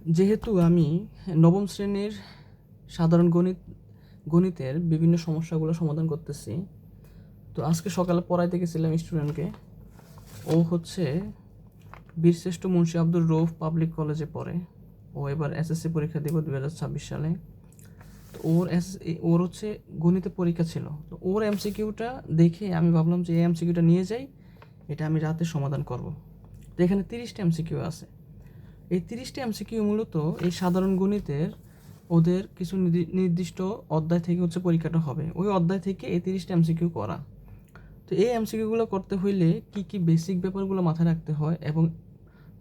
যেহেতু আমি নবম শ্রেণীর সাধারণ গণিতের বিভিন্ন সমস্যাগুলো সমাধান করতেছি, তো আজকে সকালে পড়াইতে গেছিলাম স্টুডেন্টকে। ও হচ্ছে বীরশ্রেষ্ঠ মুন্সি আব্দুর রৌফ পাবলিক কলেজে পড়ে। ও এবার এসএসসি পরীক্ষা দেব 2026 সালে। তো ওর হচ্ছে গণিতে পরীক্ষা ছিল। তো ওর এমসিকিউটা দেখে আমি ভাবলাম যে এই এমসিকিউটা নিয়ে যাই, এটা আমি রাতে সমাধান করব। তো এখানে 30টা এমসিকিউ আছে। এই 30টা এমসিকিউ মূলত এই সাধারণ গণিতের ওদের কিছু নির্দিষ্ট অধ্যায় থেকে হচ্ছে পরীক্ষাটা হবে। ওই অধ্যায় থেকে এই 30টা এমসিকিউ করা। তো এই এমসিকিউগুলো করতে হইলে কি কি বেসিক ব্যাপারগুলো মাথায় রাখতে হয় এবং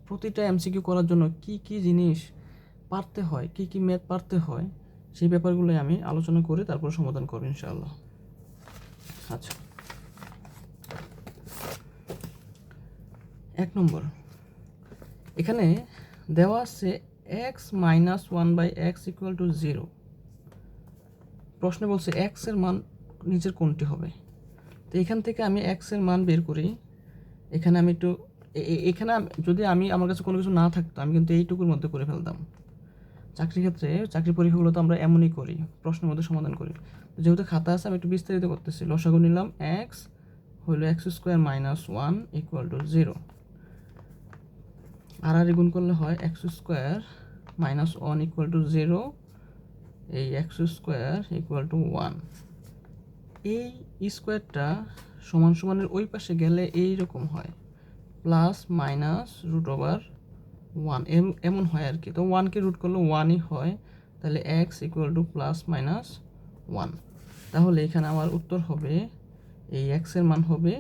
প্রতিটা এমসিকিউ করার জন্য কি কি জিনিস পারতে হয়, কি কি ম্যাথ পারতে হয়, সেই ব্যাপারগুলোই আমি আলোচনা করে তারপর সমাধান করব ইনশাআল্লাহ। আচ্ছা, 1 নম্বর, এখানে দেওয়া আছে x minus 1/x equal to 0। প্রশ্নে বলছে এক্স এর মান নিচের কোনটি হবে। তো এখান থেকে আমি এক্স এর মান বের করি। এখানে আমি একটু এখানে যদি আমার কাছে কোনো কিছু না থাকতো, আমি কিন্তু এইটুকুর মধ্যে করে ফেলতাম। চাকরি পরীক্ষাগুলো তো আমরা এমনই করি, প্রশ্নের মধ্যে সমাধান করি। যেহেতু খাতা আছে, আমি একটু বিস্তারিত করতেছি। লসাগু নিলাম, এক্স হইল x² - 1 ইকুয়াল টু 0। আর গুণ করলে হয় x² - 1 ইকুয়াল টু 0। এই x² ইকুয়াল টু 1। এই স্কোয়ারটা সমান সমানের ওই পাশে গেলে এইরকম হয়, প্লাস মাইনাস √1 এমন হয় আর কি। তো 1কে রুট করলে 1ই হয়, তাহলে x equal to plus minus 1। তাহলে এখানে আমার উত্তর হবে, এই x এর মান হবে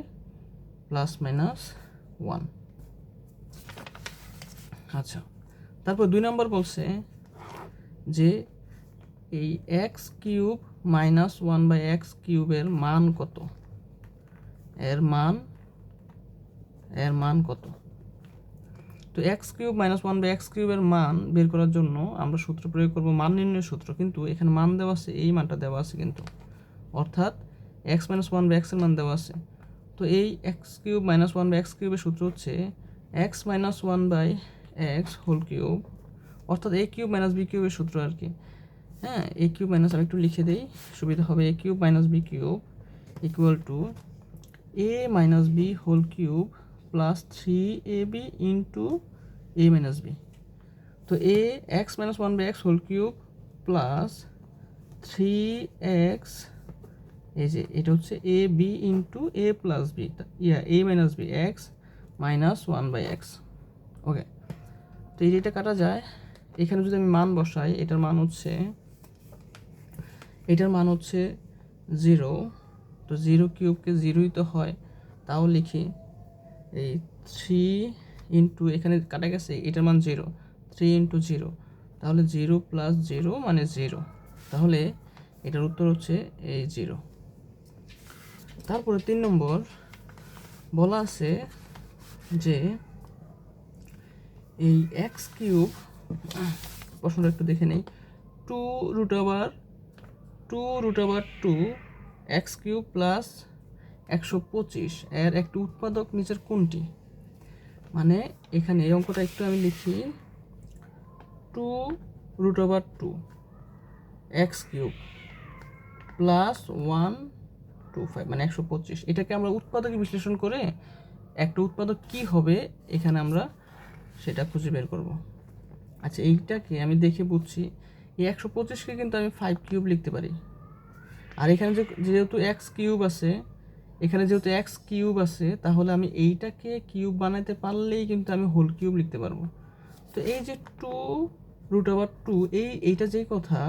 প্লাস মাইনাস 1। আচ্ছা, তারপর 2 নম্বর বলছে যে এই x³ - 1/x³ এর মান কত। এর মান কত। তো x³ - 1/x³ এর মান বের করার জন্য আমরা সূত্র প্রয়োগ করব, মান নির্ণয়ের সূত্র। কিন্তু এখানে মান দেওয়া আছে, এই মানটা দেওয়া আছে কিন্তু, অর্থাৎ x - 1/x এর মান দেওয়া আছে। তো এই x³ - 1/x³ এর সূত্র হচ্ছে x - 1/x হোল কিউব, অর্থাৎ a³ - b³ এর সূত্র আর কি। হ্যাঁ, a³ মাইনাস, আমি একটু লিখে দিই সুবিধা হবে, a³ - b³ equal to a - b whole cube plus 3ab into a - b। তো x - 1/x whole cube plus 3x, এই যে এটা হচ্ছে ab into a plus b, a - b, x minus 1/x। Okay, তো এইটা কাটা যায়। এখানে যদি আমি মান বসাই, এটার মান হচ্ছে 0। তো 0 কিউবকে 0ই তো হয়, তাও লিখি এই 3 ইন্টু, এখানে কাটা গেছে, এটার মান 0, 3 ইন্টু 0, তাহলে 0 প্লাস 0 মানে 0। তাহলে এটার উত্তর হচ্ছে এই 0। তারপরে 3 নম্বর বলা আছে যে এই x³ প্রশ্নটা একটু দেখে নেই, 2√2 x³ প্লাস 125 এর একটি উৎপাদক নিচের কোনটি। মানে এখানে এই অঙ্কটা একটু আমি লিখি, 2√2 x³ প্লাস 125 মানে 125, এটাকে আমরা উৎপাদকে বিশ্লেষণ করে একটা উৎপাদক কি হবে এখানে আমরা সেটা খুঁজে বের করব। আচ্ছা, এইটাকে আমি দেখে বুঝছি, এই 125কে কিন্তু আমি 5³ লিখতে পারি। আর এখানে যেহেতু x³ আছে, তাহলে আমি এইটাকে কিউব বানাইতে পারলেই কিন্তু আমি হোল কিউব লিখতে পারবো। তো এই যে 2√2, এইটা যেই কথা,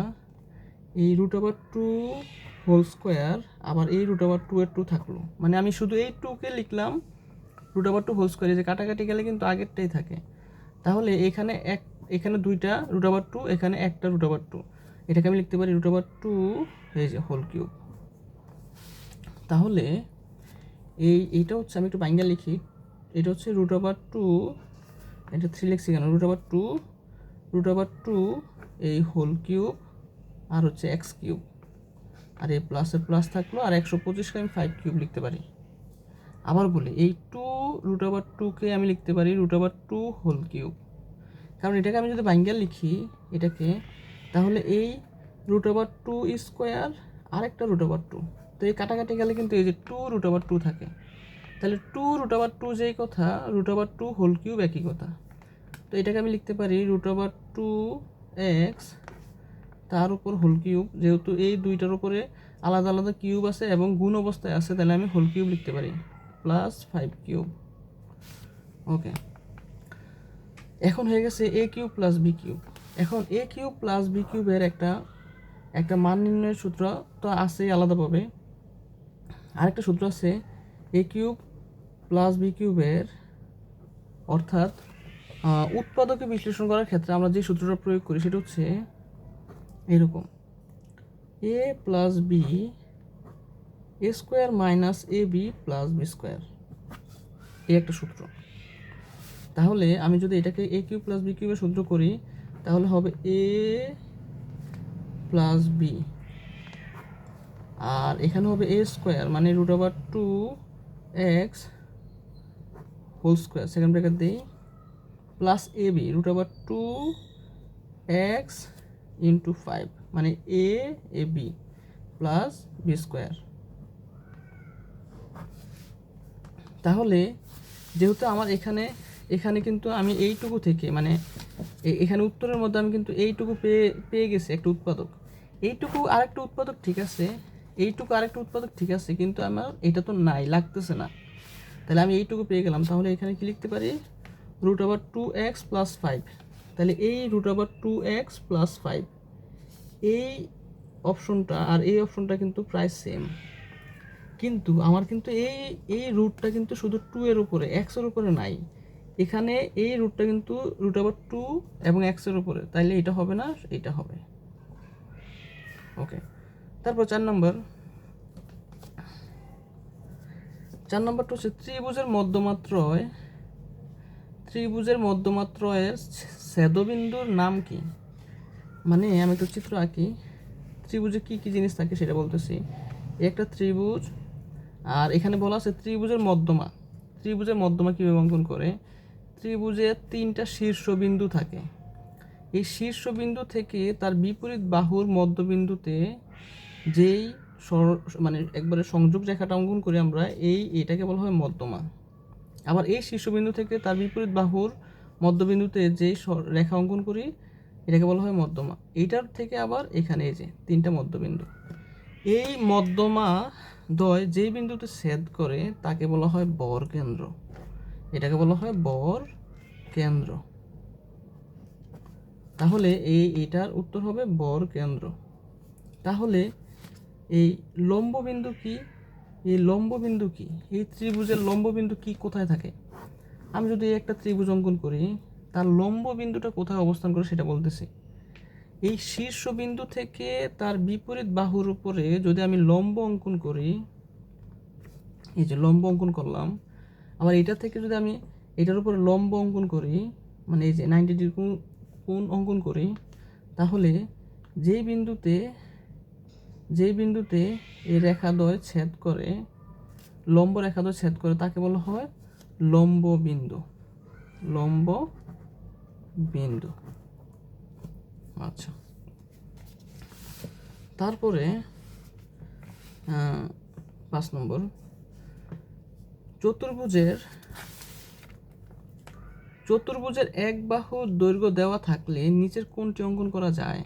এই √2 হোল স্কোয়ার, আবার এই √2 এর 2 থাকলো, মানে আমি শুধু এই 2কে লিখলাম √2 হোল স্কোয়ার, এই যে কাটাকাটি গেলে কিন্তু আগেরটাই থাকে। তাহলে এখানে 2টা √2, এখানে একটা √2, এটাকে আমি লিখতে পারি √2 এই যে হোল কিউব। তাহলে এইটা হচ্ছে, আমি একটু বাইঙ্গা লিখি, এটা হচ্ছে √2, এটা 3 লিখছি কেন, √2 এই হোল কিউব আর হচ্ছে x³, আর এই প্লাসের প্লাস থাকলো, আর 125কে আমি 5³ লিখতে পারি। আবার বলি, এই 2√2কে আমি লিখতে পারি √2 হোল কিউব, কারণ এটাকে আমি যদি ভাঙ্গা লিখি এটাকে, তাহলে এই √2 স্কোয়ার আরেকটা √2, তো এই কাটাকাটি গেলে কিন্তু এই যে 2√2 থাকে, তাহলে 2√2 যেই কথা, √2 হোল কিউব একই কথা। তো এটাকে আমি লিখতে পারি √2x তার উপর হোল কিউব, যেহেতু এই দুইটার উপরে আলাদা আলাদা কিউব আছে এবং গুণ অবস্থায় আছে, তাহলে আমি হোল কিউব লিখতে পারি প্লাস 5 কিউব। ওকে, এখন হয়ে গেছে a cube plus b cube. এখন a কিউব প্লাস b কিউবের একটা মান নির্ণয়ের সূত্র তো আছেই আলাদাভাবে, আরেকটা সূত্র আছে a কিউব প্লাস b কিউবের, অর্থাৎ উৎপাদকে বিশ্লেষণ করার ক্ষেত্রে আমরা যে সূত্রটা প্রয়োগ করি সেটা হচ্ছে এরকম, a plus b a square minus ab plus b square, এই একটা সূত্র। তাহলে আমি যদি এটাকে a কিউব প্লাস b কিউবের সূত্র করি, তাহলে হবে a প্লাস b, আর এখানে হবে a স্কোয়ার মানে √2x whole square, second bracket দিই, প্লাস ab √2x ইন্টু 5 মানে ab প্লাস b স্কোয়ার। তাহলে যেহেতু আমার এখানে কিন্তু আমি এইটুকু থেকে মানে এখানে উত্তরের মধ্যে আমি কিন্তু এইটুকু পেয়ে গেছি একটা উৎপাদক, এইটুকু আরেকটা উৎপাদক ঠিক আছে, এইটুকু আরেকটা উৎপাদক ঠিক আছে, কিন্তু আমার এটা তো নাই, লাগতেছে না, তাহলে আমি এইটুকু পেয়ে গেলাম। তাহলে এখানে কি লিখতে পারি √2x প্লাস 5, তাহলে এই √2x প্লাস 5 এই অপশনটা আর এই অপশনটা কিন্তু প্রায় সেম, কিন্তু আমার কিন্তু এই রুটটা কিন্তু শুধু 2 এর উপরে, x এর উপরে নাই, এখানে এই রুটটা কিন্তু √2 এবং x এর উপরে, তাইলে এটা হবে না, এটা হবে। ওকে, তারপর 4 নম্বরটা হচ্ছে ত্রিভুজের মধ্যমাত্রয়ের ছেদবিন্দুর নাম কি। মানে আমি একটা চিত্র আঁকি, ত্রিভুজে কি কি জিনিস থাকে সেটা বলতেছি। একটা ত্রিভুজ, আর এখানে বলা আছে ত্রিভুজের মধ্যমা কীভাবে অঙ্কন করে। ত্রিভুজে 3টা শীর্ষবিন্দু থাকে, এই শীর্ষবিন্দু থেকে তার বিপরীত বাহুর মধ্যবিন্দুতে যেই মানে একবারে সংযোগ রেখাটা অঙ্কন করি আমরা, এটাকে বলা হয় মধ্যমা। আবার এই শীর্ষবিন্দু থেকে তার বিপরীত বাহুর মধ্যবিন্দুতে যেই রেখা অঙ্কন করি এটাকে বলা হয় মধ্যমা। এইটার থেকে আবার এখানে এই যে 3টা মধ্যবিন্দু, এই মধ্যমা দ্বয় যেই বিন্দুতে ছেদ করে তাকে বলা হয় বরকেন্দ্র, এটাকে বলা হয় বরকেন্দ্র। তাহলে এটার উত্তর হবে বরকেন্দ্র। তাহলে এই লম্ববিন্দু কি, এই ত্রিভুজের লম্ববিন্দু কি কোথায় থাকে। আমি যদি একটা ত্রিভুজ অঙ্কন করি, তার লম্ববিন্দুটা কোথায় অবস্থান করে সেটা বলতেছি। এই শীর্ষবিন্দু থেকে তার বিপরীত বাহুর উপরে যদি আমি লম্ব অঙ্কন করি, এই যে লম্ব অঙ্কন করলাম, আবার এটা থেকে যদি আমি এটার উপরে লম্ব অঙ্কন করি, মানে এই যে 90 ডিগ্রি কোণ অঙ্কন করি, তাহলে যেই বিন্দুতে এই রেখাদ্বয় ছেদ করে, লম্ব রেখাদ্বয় ছেদ করে, তাকে বলা হয় লম্ব বিন্দু। আচ্ছা, তারপরে 5 নম্বর, চতুর্ভুজের এক বাহুর দৈর্ঘ্য দেওয়া থাকলে নিচের কোণটি অঙ্কন করা যায়।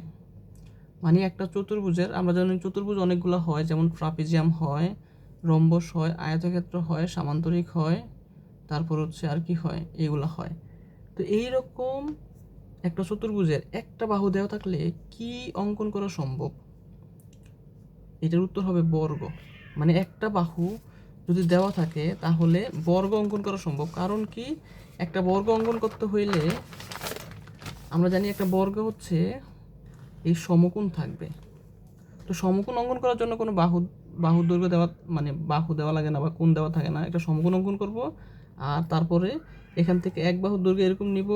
মানে একটা চতুর্ভুজের, আমরা জানি চতুর্ভুজ অনেকগুলো হয়, যেমন ট্রাপিজিয়াম হয়, রম্বস হয়, আয়তক্ষেত্র হয়, সামান্তরিক হয়, তারপর হচ্ছে আর কি হয়, এগুলো হয়। তো এইরকম একটা চতুর্ভুজের একটা বাহু দেওয়া থাকলে কি অঙ্কন করা সম্ভব। এটার উত্তর হবে বর্গ। মানে একটা বাহু যদি দেওয়া থাকে তাহলে বর্গ অঙ্কন করা সম্ভব। কারণ কি, একটা বর্গ অঙ্কন করতে হইলে আমরা জানি একটা বর্গ হচ্ছে এই সমকোণ থাকবে। তো সমকোণ অঙ্কন করার জন্য কোনো বাহুর দৈর্ঘ্য দেওয়া মানে বাহু দেওয়া লাগে না বা কোণ দেওয়া থাকে না, একটা সমকোণ অঙ্কন করব, আর তারপরে এখান থেকে এক বাহুর দৈর্ঘ্য এরকম নিব,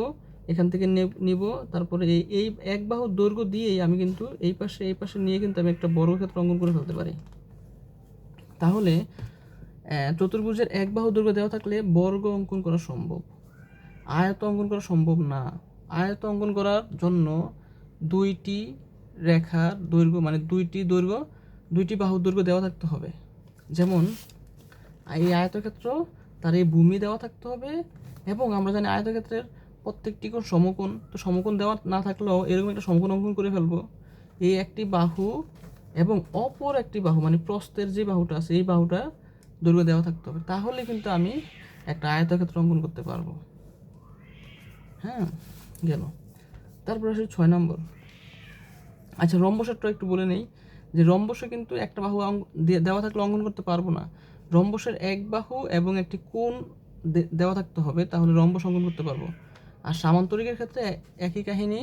এখান থেকে নিব, তারপরে এই এক বাহুর দৈর্ঘ্য দিয়েই আমি কিন্তু এই পাশে নিয়ে কিন্তু আমি একটা বর্গক্ষেত্র অঙ্কন করে ফেলতে পারি। তাহলে চতুর্ভুজের এক বাহু দৈর্ঘ্য দেওয়া থাকলে বর্গ অঙ্কন করা সম্ভব, আয়ত অঙ্কন করা সম্ভব না। আয়ত অঙ্কন করার জন্য দুইটি রেখার দৈর্ঘ্য মানে দুইটি বাহুর দৈর্ঘ্য দেওয়া থাকতে হবে। যেমন এই আয়তক্ষেত্র তার এই ভূমি দেওয়া থাকতে হবে, এবং আমরা জানি আয়তক্ষেত্রের প্রত্যেকটি কোণ সমকোণ। তো সমকোণ দেওয়া না থাকলেও এরকম একটা সমকোণ অঙ্কন করে ফেলবো। এই একটি বাহু এবং অপর একটি বাহু মানে প্রস্থের যে বাহুটা আছে এই বাহুটা দৈর্ঘ্য দেওয়া থাকতে হবে, তাহলে কিন্তু আমি একটা আয়তক্ষেত্র অঙ্কন করতে পারবো। হ্যাঁ, গেল। তারপর আসে 6 নম্বর। আচ্ছা, রম্বসেরটা একটু বলে নেই যে রম্বসে কিন্তু একটা বাহু দেওয়া থাকলে অঙ্কন করতে পারবো না। রম্বসের এক বাহু এবং একটি কোণ দেওয়া থাকতে হবে, তাহলে রম্বস অঙ্কন করতে পারবো। আর সামান্তরিকের ক্ষেত্রে একই কাহিনী,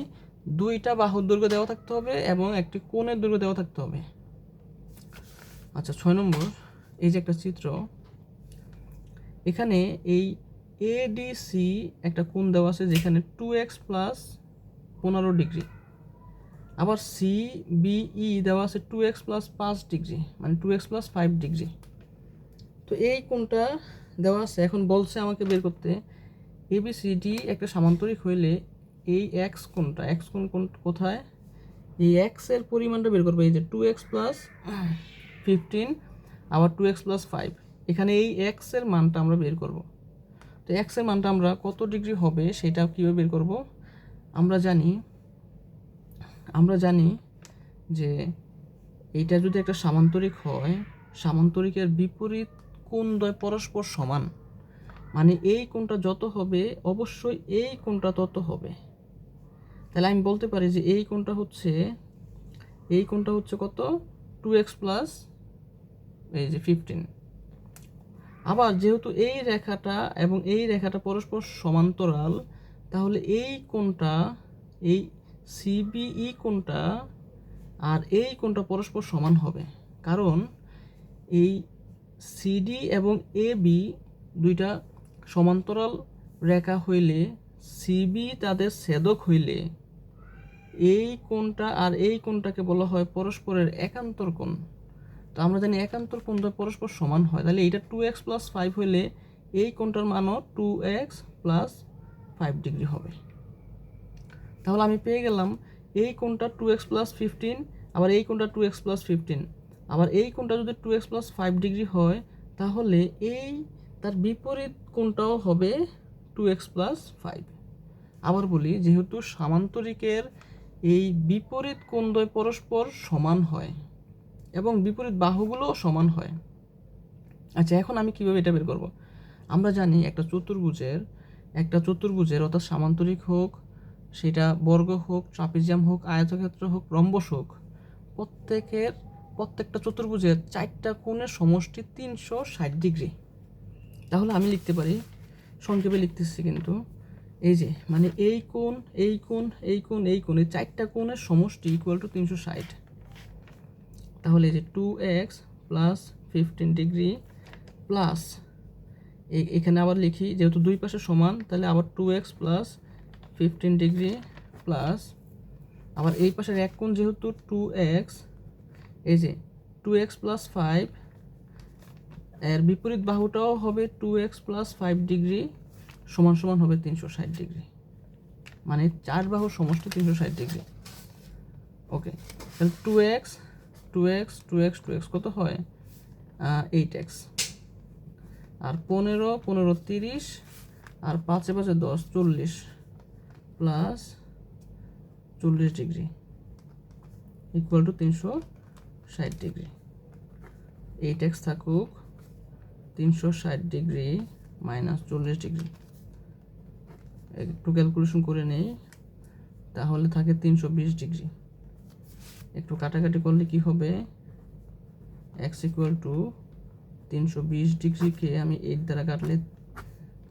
দুইটা বাহুর দৈর্ঘ্য দেওয়া থাকতে হবে এবং একটি কোণের দৈর্ঘ্য দেওয়া থাকতে হবে। আচ্ছা, 6 নম্বর, এই যে একটা চিত্র, এখানে এই এডিসি একটা কোণ দেওয়া আছে যেখানে 2x প্লাস 15 ডিগ্রি, আবার সিবিই দেওয়া আছে 2x প্লাস 5 ডিগ্রি মানে 2x প্লাস 5 ডিগ্রি। তো এই কোণটা দেওয়া আছে, এখন বলছে আমাকে বের করতে এবিসিডি একটা সামান্তরিক হইলে এই এক্স কোণটা, এক্স কোণ কোথায়, এই এক্স এর পরিমাণটা বের করবো। এই যে 2x প্লাস 15 আবার 2x প্লাস 5, এখানে এই এক্স এর মানটা আমরা বের করব। তো এক্স এর মানটা আমরা কত ডিগ্রি হবে সেটা কীভাবে বের করব, আমরা জানি যে এইটা যদি একটা সামান্তরিক হয়, সামান্তরিকের বিপরীত কোণদ্বয় পরস্পর সমান, মানে এই কোণটা যত হবে অবশ্যই এই কোণটা তত হবে। তাহলে আমি বলতে পারি যে এই কোণটা হচ্ছে কত, 2x প্লাস এই যে 15। আবার যেহেতু এই রেখাটা এবং এই রেখাটা পরস্পর সমান্তরাল, তাহলে এই কোণটা, এই সিবিই কোণটা আর এই কোণটা পরস্পর সমান হবে, কারণ এই সিডি এবং এবি দুইটা সমান্তরাল রেখা হইলে সিবি তাদের ছেদক হইলে এই কোণটা আর এই কোণটাকে বলা হয় পরস্পরের একান্তর কোণ। তো আমরা জানি একান্তর কোণ পরস্পর সমান হয়, তাহলে এইটা 2x প্লাস 5 হইলে এই কোণটার মানও 2x প্লাস 5 ডিগ্রি হবে। তাহলে আমি পেয়ে গেলাম এই কোণটা 2x প্লাস 15, আবার এই কোণটা 2x প্লাস 15, আবার এই কোণটা যদি 2x প্লাস 5 ডিগ্রি হয়, তাহলে এই তার বিপরীত কোণটাও হবে 2x প্লাস 5। আবার বলি, যেহেতু সামান্তরিকের এই বিপরীত কোণদ্বয় পরস্পর সমান হয় এবং বিপরীত বাহুগুলোও সমান হয়। আচ্ছা, এখন আমি কীভাবে এটা বের করব, আমরা জানি একটা চতুর্ভুজের অর্থাৎ সামান্তরিক হোক, সেটা বর্গ হোক, ট্রাপিজিয়াম হোক, আয়তক্ষেত্র হোক, রম্বস হোক, প্রত্যেকটা চতুর্ভুজের 4টা কোণের সমষ্টি 360 ডিগ্রি। তাহলে আমি লিখতে পারি, সংক্ষেপে লিখতেছি কিন্তু, এই যে মানে এই কোণ, এই কোণ, এই কোণ, এই কোণ, এই 4টা কোণের সমষ্টি ইকুয়াল টু 360। তাহলে এই যে 2x প্লাস 15 ডিগ্রি প্লাস এখানে আবার লিখি, যেহেতু দুই পাশে সমান, তাহলে আবার 2x প্লাস 15 ডিগ্রি প্লাস আবার এই পাশের এক কোণ যেহেতু 2x, এই যে 2x প্লাস 5 এর বিপরীত বাহুটাও হবে 2x প্লাস 5 ডিগ্রি সমান সমান হবে 360 ডিগ্রি, মানে 4 বাহুর সমষ্টি 360 ডিগ্রি। ওকে, তাহলে 2x কত হয়, 8x, আর 15 30, আর 5 10 40 প্লাস 40 degree equal to 360 degree. 8x থাকুক, 360 ডিগ্রি মাইনাস 40 ডিগ্রি, একটু ক্যালকুলেশন করে নেই, তাহলে থাকে 320 ডিগ্রি। একটু কাটাকাটি করলে কি হবে, x ইকুয়াল টু 320 ডিগ্রিকে আমি 8 দ্বারা কাটলে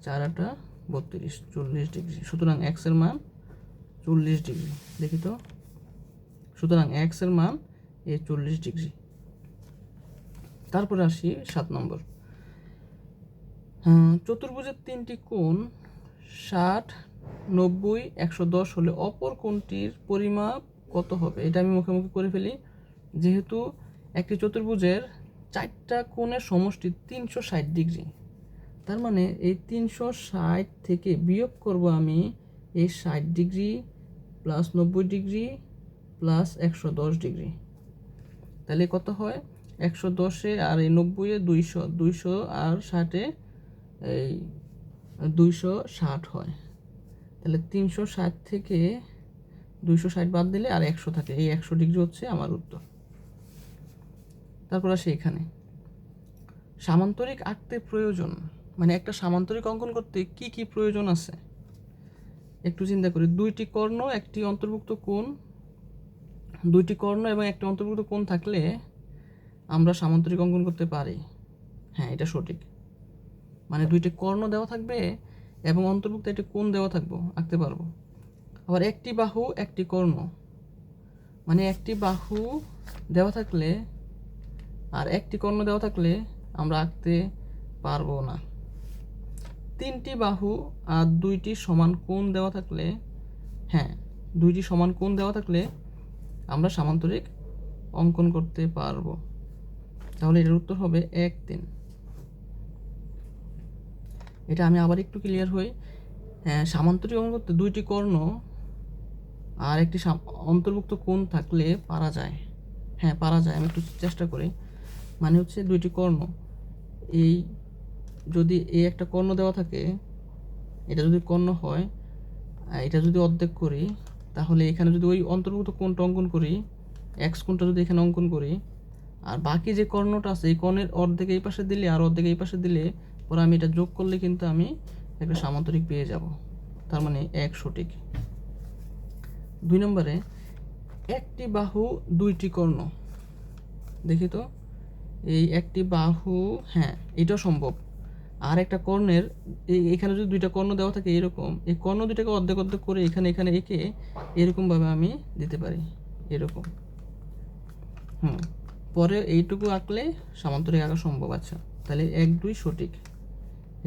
4 8 32, 40 ডিগ্রি। সুতরাং x এর মান 40 ডিগ্রি। দেখি তো, সুতরাং x এর মান 40 ডিগ্রি। তারপরে আসি 7 নম্বর। চতুর্ভুজের 3টি কোণ 60 90 110 হলে অপর কোণটির পরিমাপ কত হবে, এটা আমি মুখে মুখে করে ফেলি। যেহেতু একটি চতুর্ভুজের 4টা কোণের সমষ্টি 360 ডিগ্রি, তার মানে এই 360 থেকে বিয়োগ করব আমি এই 60 degree plus 90 degree plus 110 degree, তাহলে কত হয়? 110-এ আর এই 90-এ 200, 200 আর 60-এ এই 260 হয়। তাহলে 360 থেকে 260 বাদ দিলে আর 100 থাকে, এই 100 ডিগ্রি হচ্ছে আমার উত্তর। তারপর আসে এখানে সামান্তরিক আঁকতে প্রয়োজন, মানে একটা সামান্তরিক অঙ্কন করতে কি কি প্রয়োজন আছে একটু চিন্তা করি। দুইটি কর্ণ, একটি অন্তর্ভুক্ত কোণ, দুইটি কর্ণ এবং একটি অন্তর্ভুক্ত কোণ থাকলে আমরা সামান্তরিক অঙ্কন করতে পারি। হ্যাঁ, এটা সঠিক। মানে দুইটি কর্ণ দেওয়া থাকবে এবং অন্তর্ভুক্ত একটি কোণ দেওয়া থাকবো, আঁকতে পারবো। আবার একটি বাহু একটি কর্ণ, মানে একটি বাহু দেওয়া থাকলে আর একটি কর্ণ দেওয়া থাকলে আমরা আঁকতে পারবো না। তিনটি বাহু আর দুইটি সমান কোণ দেওয়া থাকলে, হ্যাঁ, দুইটি সমান কোণ দেওয়া থাকলে আমরা সামান্তরিক অঙ্কন করতে পারবো। তাহলে এটার উত্তর হবে 1, 3। এটা আমি আবার একটু ক্লিয়ার হই। সামান্তরিক অঙ্কন করতে দুইটি কর্ণ আর একটি অন্তর্ভুক্ত কোণ থাকলে পারা যায়। হ্যাঁ, পারা যায়। আমি একটু চেষ্টা করি। মানে হচ্ছে দুইটি কর্ণ, এই যদি এই একটা কর্ণ দেওয়া থাকে, এটা যদি কর্ণ হয়, এটা যদি অর্ধেক করি, তাহলে এখানে যদি ওই অন্তর্ভুক্ত কোণটা অঙ্কন করি, এক্স কোণটা যদি এখানে অঙ্কন করি, আর বাকি যে কর্ণটা আছে এই কর্ণের অর্ধেক এই পাশে দিলে আর অর্ধেক এই পাশে দিলে পরে আমি এটা যোগ করলে কিন্তু আমি একটা সামান্তরিক পেয়ে যাব। তার মানে 1 সঠিক। 2 নম্বরে একটি বাহু দুইটি কর্ণ, দেখি তো এই একটি বাহু, হ্যাঁ এটাও সম্ভব। আর একটা কর্ণের এখানে যদি দুইটা কর্ণ দেওয়া থাকে এরকম, এই কর্ণ দুইটাকে অর্ধেক অর্ধেক করে এখানে এখানে এঁকে এরকমভাবে আমি দিতে পারি, এরকম। পরে এইটুকু আঁকলে সামান্তরিক আঁকা সম্ভব। আচ্ছা, তাহলে 1, 2 সঠিক।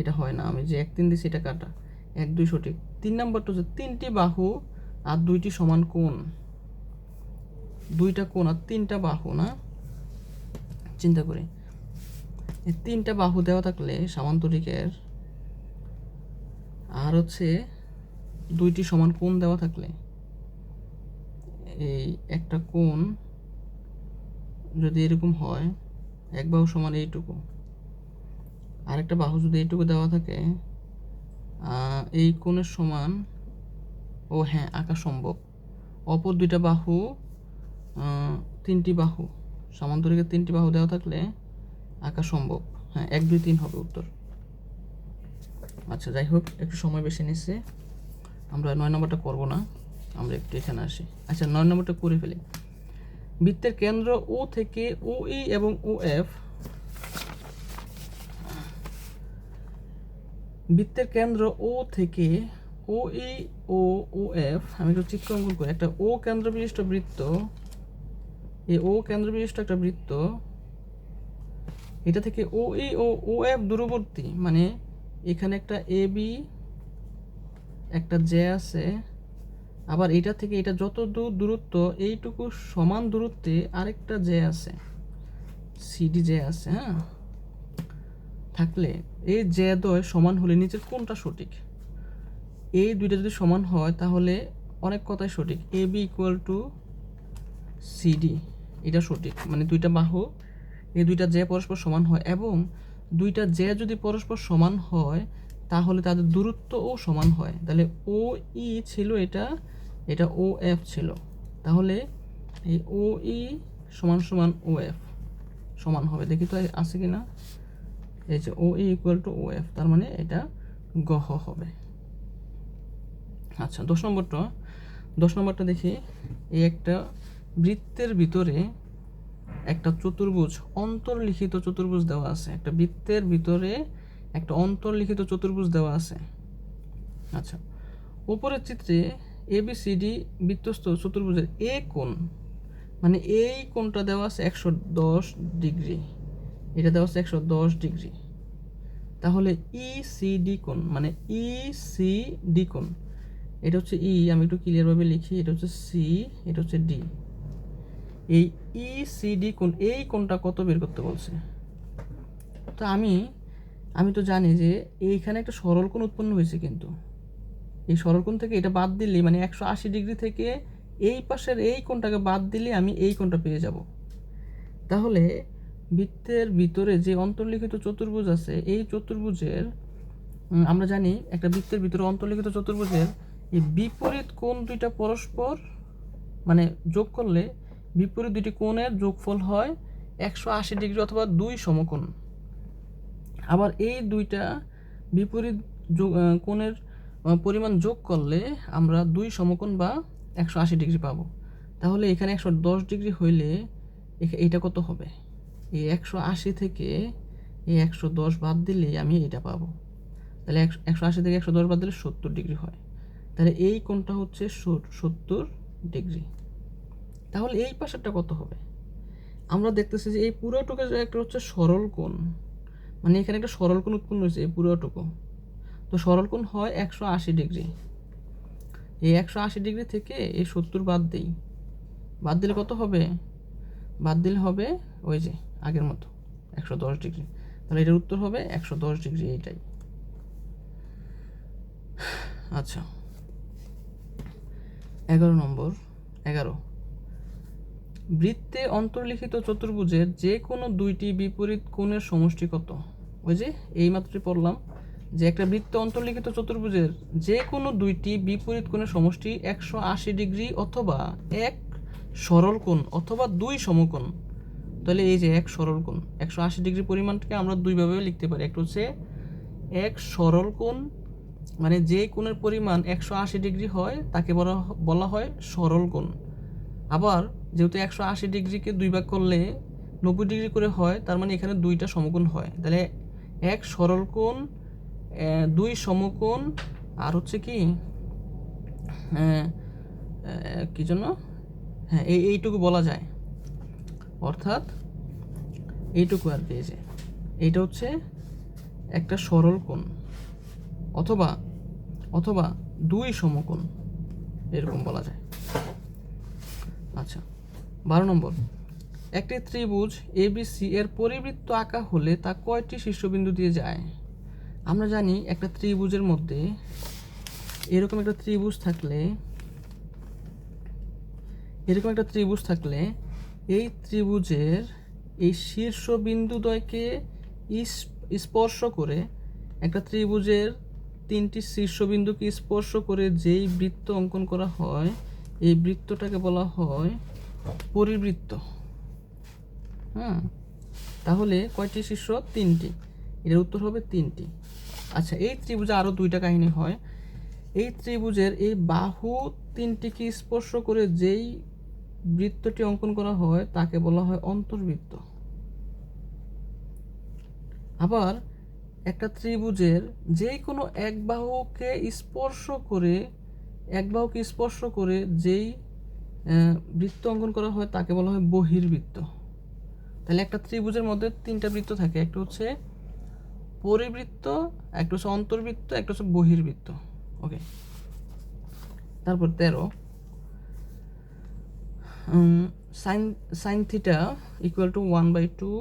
এটা হয় না, আমি যে 1, 3 দিছি এটা কাটা। 1, 2 সঠিক। 3 নম্বরটা হচ্ছে তিনটি বাহু আর দুইটি সমান কোণ, দুইটা কোণ আর তিনটা বাহু, না চিন্তা করি, এই তিনটা বাহু দেওয়া থাকলে সামান্তরিকের, আর হচ্ছে দুইটি সমান কোণ দেওয়া থাকলে, এই একটা কোণ যদি এরকম হয়, এক বাহু সমান এইটুকু, আরেকটা বাহু যদি এইটুকু দেওয়া থাকে, এই কোণের সমান, ও হ্যাঁ আঁকা সম্ভব। অপর দুইটা বাহু, তিনটি বাহু, সামান্তরিকের তিনটি বাহু দেওয়া থাকলে আঁকা সম্ভব। হ্যাঁ, 1, 2, 3 হবে উত্তর। আচ্ছা, যাই হোক, একটু সময় বেশি নিচ্ছে, আমরা 9 নম্বরটা করবো না, আমরা একটু এখানে আসি। আচ্ছা, 9 নম্বরটা করে ফেলি। বৃত্তের কেন্দ্র ও থেকে OE এবং OF, বৃত্তের কেন্দ্র ও থেকে OE ও OF, আমি একটু চিত্র অঙ্কন করি। একটা ও কেন্দ্র বিশিষ্ট বৃত্ত, এই ও কেন্দ্র বিশিষ্ট একটা বৃত্ত, এটা থেকে OE ও OF দূরবর্তী, মানে এখানে একটা AB, একটা জে আছে, আবার এটা থেকে এটা যত দূর দূরত্ব এইটুকু সমান দূরত্বে আরেকটা জে আছে, CD জে আছে। হ্যাঁ, থাকলে এই জে দ্বয় সমান হলে নিচের কোনটা সঠিক? এই দুইটা যদি সমান হয় তাহলে অনেক কথাই সঠিক। AB = CD, এটা সঠিক। মানে দুইটা বাহু, এই দুইটা জে পরস্পর সমান হয় এবং দুইটা জে যদি পরস্পর সমান হয় তাহলে তাদের দূরত্বও সমান হয়। তাহলে OE ছিল এটা, এটা OF ছিল, তাহলে এই OE সমান সমান OF সমান হবে। দেখি তো আছে কি না। এই যে OE = OF, তার মানে এটা গহ হবে। আচ্ছা, 10 নম্বরটা দেখি। এই একটা বৃত্তের ভিতরে একটা চতুর্ভুজ, অন্তর্লিখিত চতুর্ভুজ দেওয়া আছে। একটা বৃত্তের ভিতরে একটা অন্তর্লিখিত চতুর্ভুজ দেওয়া আছে। আচ্ছা, উপরের চিত্রে ABCD বৃত্তস্থ চতুর্ভুজের এ কোণ, মানে এই কোণটা দেওয়া আছে 110 ডিগ্রি, এটা দেওয়া আছে 110 ডিগ্রি। তাহলে ECD কোণ, মানে ECD কোণ, এটা হচ্ছে E, আমি একটু ক্লিয়ারভাবে লিখি, এটা হচ্ছে C, এটা হচ্ছে D। এই ECD কোণ, এই কোণটা কত বের করতে বলছে। তো আমি তো জানি যে এইখানে একটা সরল কোণ উৎপন্ন হয়েছে, কিন্তু এই সরলকোণ থেকে এটা বাদ দিলে মানে 180 ডিগ্রি থেকে এই পাশের এই কোণটাকে বাদ দিলে আমি এই কোণটা পেয়ে যাব। তাহলে বৃত্তের ভিতরে যে অন্তর্লিখিত চতুর্ভুজ আছে এই চতুর্ভুজের আমরা জানি একটা বৃত্তের ভিতরে অন্তর্লিখিত চতুর্ভুজের এই বিপরীত কোণ দুইটা পরস্পর মানে যোগ করলে বিপরীত দুইটি কোণের যোগফল হয় 180 ডিগ্রি অথবা 2 সমকোণ। আবার এই দুইটা বিপরীত কোণের পরিমাণ যোগ করলে আমরা 2 সমকোণ বা 180 ডিগ্রি পাবো। তাহলে এখানে 110 ডিগ্রি হইলে এইটা কত হবে? এই 180 থেকে এই 110 বাদ দিলে আমি এটা পাবো। তাহলে 180 থেকে 110 বাদ দিলে 70 ডিগ্রি হয়। তাহলে এই কোণটা হচ্ছে 70 ডিগ্রি। তাহলে এই পাশেরটা কত হবে? আমরা দেখতেছি যে এই পুরোটুকু একটা হচ্ছে সরল কোণ, মানে এখানে একটা সরল কোণ উৎপন্ন হয়েছে এই পুরোটুকু। তো সরল কোণ হয় 180 ডিগ্রি। এই 180 ডিগ্রি থেকে এই 70 বাদ দিই, বাদ দিলে কত হবে? বাদ দিলে হবে ওই যে আগের মতো 110 ডিগ্রি। তাহলে এটার উত্তর হবে 110 ডিগ্রি, এইটাই। আচ্ছা 11 নম্বর। বৃত্তে অন্তর্লিখিত চতুর্ভুজের যে কোনো দুইটি বিপরীত কোণের সমষ্টি কত? ওই যে এইমাত্র পড়লাম যে একটা বৃত্তে অন্তর্লিখিত চতুর্ভুজের যে কোনো দুইটি বিপরীত কোণের সমষ্টি 180 ডিগ্রি অথবা এক সরল কোণ অথবা 2 সমকোণ। তাহলে এই যে এক সরল কোণ 180 ডিগ্রি পরিমাণটাকে আমরা দুইভাবে লিখতে পারি। একটা হচ্ছে এক সরল কোণ, মানে যে কোণের পরিমাণ 180 ডিগ্রি হয় তাকে বলা হয় সরল কোণ। আবার যেহেতু 180 ডিগ্রিকে 2 ভাগ করলে 90 ডিগ্রি করে হয়, তার মানে এখানে 2টা সমকোণ হয়। তাহলে এক সরল কোণ, 2 সমকোণ, আর হচ্ছে কি কি জন্য হ্যাঁ এইটুকু বলা যায়, অর্থাৎ এইটুকু আর কি। যে এইটা হচ্ছে একটা সরল কোণ অথবা 2 সমকোণ, এরকম বলা যায়। আচ্ছা 12 নম্বর। একটি ত্রিভুজ এবিসি এর পরিবৃত্ত আঁকা হলে তা কয়টি শীর্ষবিন্দু দিয়ে যায়? আমরা জানি একটা ত্রিভুজের মধ্যে এরকম একটা ত্রিভুজ থাকলে এই ত্রিভুজের এই শীর্ষবিন্দুদ্বয়কে স্পর্শ করে একটা ত্রিভুজের 3টি শীর্ষবিন্দুকে স্পর্শ করে যেই বৃত্ত অঙ্কন করা হয় এই বৃত্তটাকে বলা হয় পরিবৃত্ত। তাহলে কয়টি শীর্ষ? 3টি। এর উত্তর হবে 3টি। আচ্ছা এই ত্রিভুজে আরও 2টা কাহিনী হয়। এই ত্রিভুজের এই বাহু 3টিকে স্পর্শ করে যেই বৃত্তটি অঙ্কন করা হয় তাকে বলা হয় অন্তর্বৃত্ত। আবার একটা ত্রিভুজের যে কোনো এক বাহুকে স্পর্শ করে যেই বৃত্ত অঙ্কন করা হয় তাকে বলা হয় বহির্বৃত্ত। তাহলে একটা ত্রিভুজের মধ্যে 3টা বৃত্ত থাকে, একটা হচ্ছে পরিবৃত্ত, একটা হচ্ছে অন্তর্বৃত্ত, একটা হচ্ছে বহির্বৃত্ত। ওকে, তারপর 13 sine theta equal two 1/2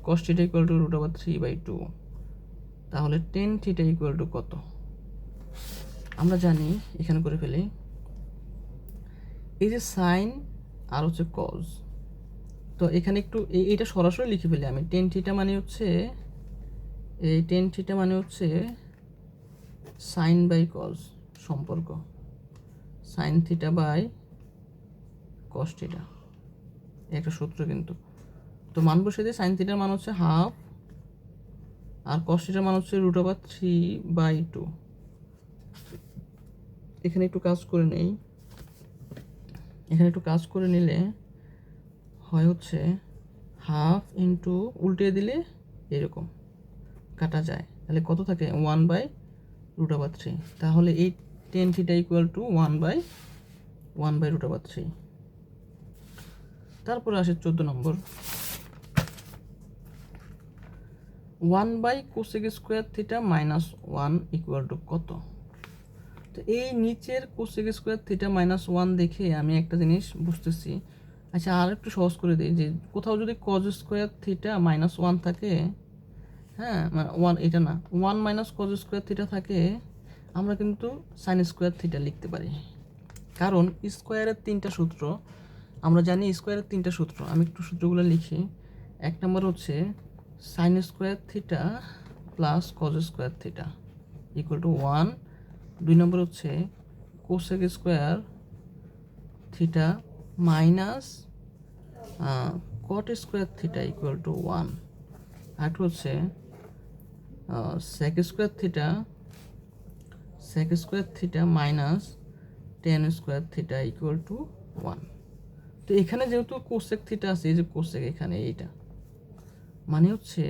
cos theta equal two √3/2। তাহলে টেন থিটা ইকুয়াল টু কত? আমরা জানি, এখানে করে ফেলি। এই যে সাইন আর হচ্ছে কজ, তো এখানে একটু এইটা সরাসরি লিখে ফেলি আমি। টেন থিটা মানে হচ্ছে সাইন বাই কজ সম্পর্ক, sine theta by cos theta, একটা সূত্র কিন্তু। তো মান বসে দিয়ে সাইন থিটার মান হচ্ছে হাফ আর কস থিটার মান হচ্ছে √3/2। এখানে একটু কাজ করে নিলে হয় হচ্ছে হাফ ইন্টু উল্টে দিলে এরকম কাটা যায়, তাহলে কত থাকে? 1/√3। তাহলে এই টেন থিটা ইকুয়াল টু 1/√3। তারপরে আসে 14 নম্বর। 1/cosec² থিটা -1 ইকুয়াল টু কত? তো এই নিচের cosec² থিটা -1 দেখে আমি একটা জিনিস বুঝতেছি। আচ্ছা আর একটু সহজ করে দিই, যে কোথাও যদি cos² থিটা -1 থাকে, হ্যাঁ 1 এটা না 1 - cos² থিটা থাকে, আমরা কিন্তু সাইন স্কোয়ার থিটা লিখতে পারি, কারণ স্কোয়ারের 3টা সূত্র আমরা জানি। স্কোয়ারের 3টা সূত্র আমি একটু সূত্রগুলো লিখি। 1 নম্বর হচ্ছে sine square theta plus cos square theta equal to 1। 2 নম্বর হচ্ছে cosec square theta minus cot square theta equal to 1। আর হচ্ছে sec square theta minus tan square theta equal to 1। তো এখানে যেহেতু কোসেক থিটা আছে, এই যে কোসেক এখানে এইটা, মানে হচ্ছে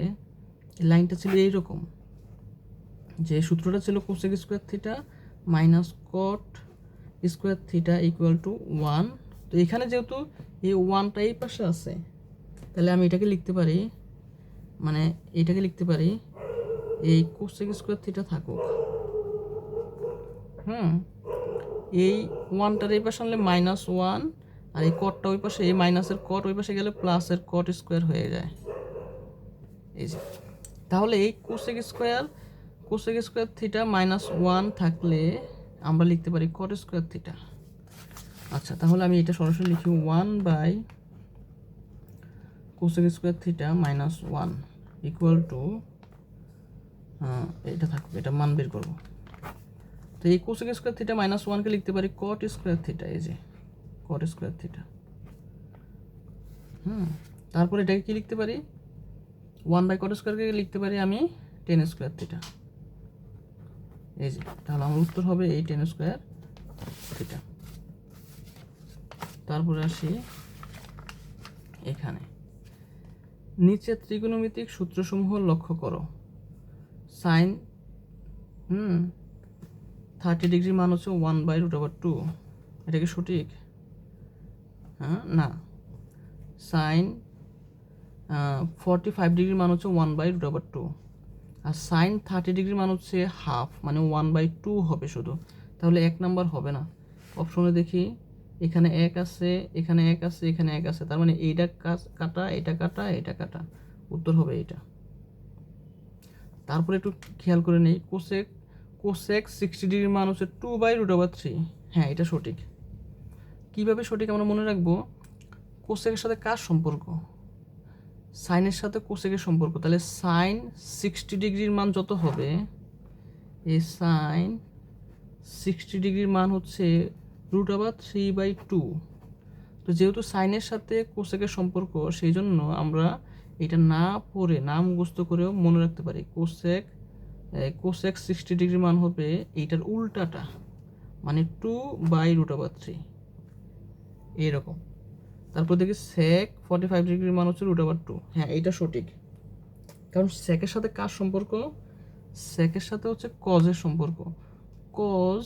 লাইনটা ছিল এইরকম, যে সূত্রটা ছিল cosec square theta minus cot square theta equal to 1। তো এখানে যেহেতু এই 1টা এই পাশে আছে, তাহলে আমি এটাকে লিখতে পারি, মানে এটাকে লিখতে পারি এই কোসেক স্কোয়ার থিটা থাকুক, এই 1টার এই পাশে আনলে -1, আর এই কটটা ওই পাশে, এই মাইনাসের কট ওই পাশে গেলে প্লাসের কট স্কোয়ার হয়ে যায়, এই যে। তাহলে এই কোসেক স্কোয়ার থিটা -1 থাকলে আমরা লিখতে পারি কট স্কোয়ার থিটা। আচ্ছা, তাহলে আমি এটা সরাসরি লিখি 1 cosec square theta -1 equal to, এটা থাকবে, এটা মান বের করবো। তো এই কোসেক স্কোয়ার থিটা -1কে লিখতে পারি কট স্কোয়ার থিটা, এই যে কট স্কোয়ার থিটা। তারপরে এটাকে কি লিখতে পারি, 1/কট স্কোয়ারকে লিখতে পারি আমি টেন স্কোয়ার থিটা, এই যে। তাহলে আমার উত্তর হবে এই টেন স্কোয়ার থিটা। তারপরে আসি এখানে, নিচে ত্রিকোণমিতিক সূত্রসমূহ লক্ষ্য করো। সাইন 30 ডিগ্রি মান হচ্ছে 1/√2, এটা কি সঠিক? না। সাইন 45 ডিগ্রির মান হচ্ছে 1/√2, আর সাইন 30 ডিগ্রির মান হচ্ছে হাফ, মানে 1/2 হবে শুধু। তাহলে 1 নাম্বার হবে না। অপশনে দেখি, এখানে 1 আছে, এখানে 1 আছে, এখানে 1 আছে, তার মানে এইটা কাটা, এটা কাটা, এটা কাটা, উত্তর হবে এইটা। তারপরে একটু খেয়াল করে নেই, কোসেক 60 ডিগ্রির মান হচ্ছে 2/√3। হ্যাঁ, এটা সঠিক। কিভাবে সঠিক আমরা মনে রাখবো, কোসেকের সাথে কার সম্পর্ক? সাইনের সাথে কোসেকের সম্পর্ক। তাহলে সাইন 60 ডিগ্রির মান যত হবে, এই সাইন 60 ডিগ্রির মান হচ্ছে √3/2। তো যেহেতু সাইনের সাথে কোসেকের সম্পর্ক, সেই জন্য আমরা এটা না পড়ে, নাম মুখস্থ করেও মনে রাখতে পারি, কোসেক 60 ডিগ্রির মান হবে এইটার উল্টাটা, মানে 2/√3, এইরকম। তারপর দেখি সেক 45 ডিগ্রির মান হচ্ছে √2। হ্যাঁ, এইটা সঠিক, কারণ সেকের সাথে কার সম্পর্ক? সেকের সাথে হচ্ছে কজের সম্পর্ক। কজ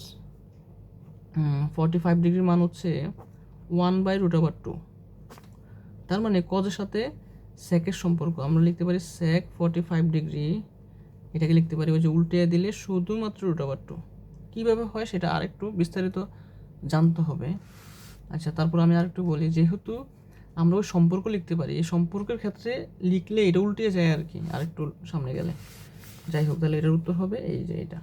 45 ডিগ্রির মান হচ্ছে 1/√2, তার মানে কজের সাথে সেকের সম্পর্ক। আমরা লিখতে পারি সেক 45 ডিগ্রি, এটাকে লিখতে পারি ওই যে উল্টে দিলে শুধুমাত্র √2। কীভাবে হয় সেটা আরেকটু বিস্তারিত জানতে হবে। আচ্ছা, তারপর আমি আরেকটু বলি, যেহেতু আমরা ওই সম্পর্ক লিখতে পারি, এই সম্পর্কের ক্ষেত্রে লিখলে এটা উল্টে যায় আর কি, আরেকটু সামনে গেলে। যাই হোক, তাহলে এটার উত্তর হবে এই যে এটা।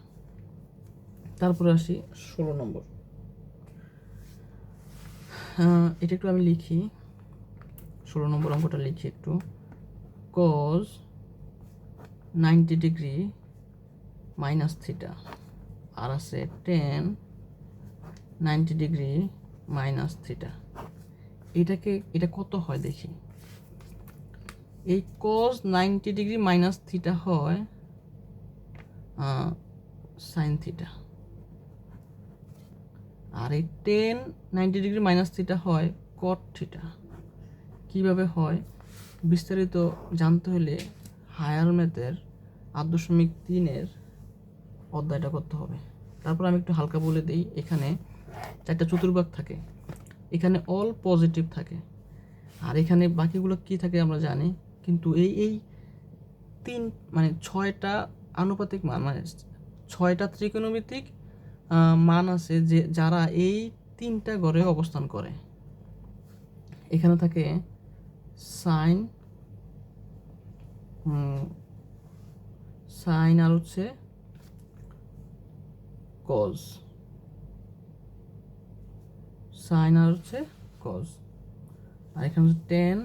তারপরে আসি 16 নম্বর। এটা একটু আমি লিখি, 16 নম্বর অঙ্কটা লিখি একটু। কজ 90 ডিগ্রি -θ, আর আছে টেন 90 ডিগ্রি -θ। এটা কত হয় দেখি। এই cos 90 ডিগ্রি -θ হয় sin θ, আর এই টেন 90 ডিগ্রি -θ হয় cot θ। কীভাবে হয় বিস্তারিত জানতে হলে হায়ার ম্যাথের 8.3 অধ্যায়টা করতে হবে। তারপর আমি একটু হালকা বলে দিই, এখানে 4টা চতুর্ভাগ থাকে, এখানে অল পজিটিভ থাকে, আর এখানে বাকিগুলো কি থাকে আমরা জানি। কিন্তু এই 6টা আনুপাতিক মান, মানে 6টা ত্রিকোণমিতিক মান আছে যে যারা এই 3টা ঘরে অবস্থান করে। এখানে থাকে সাইন আর হচ্ছে কজ, সাইন আর হচ্ছে কজ, আর এখানে হচ্ছে টেন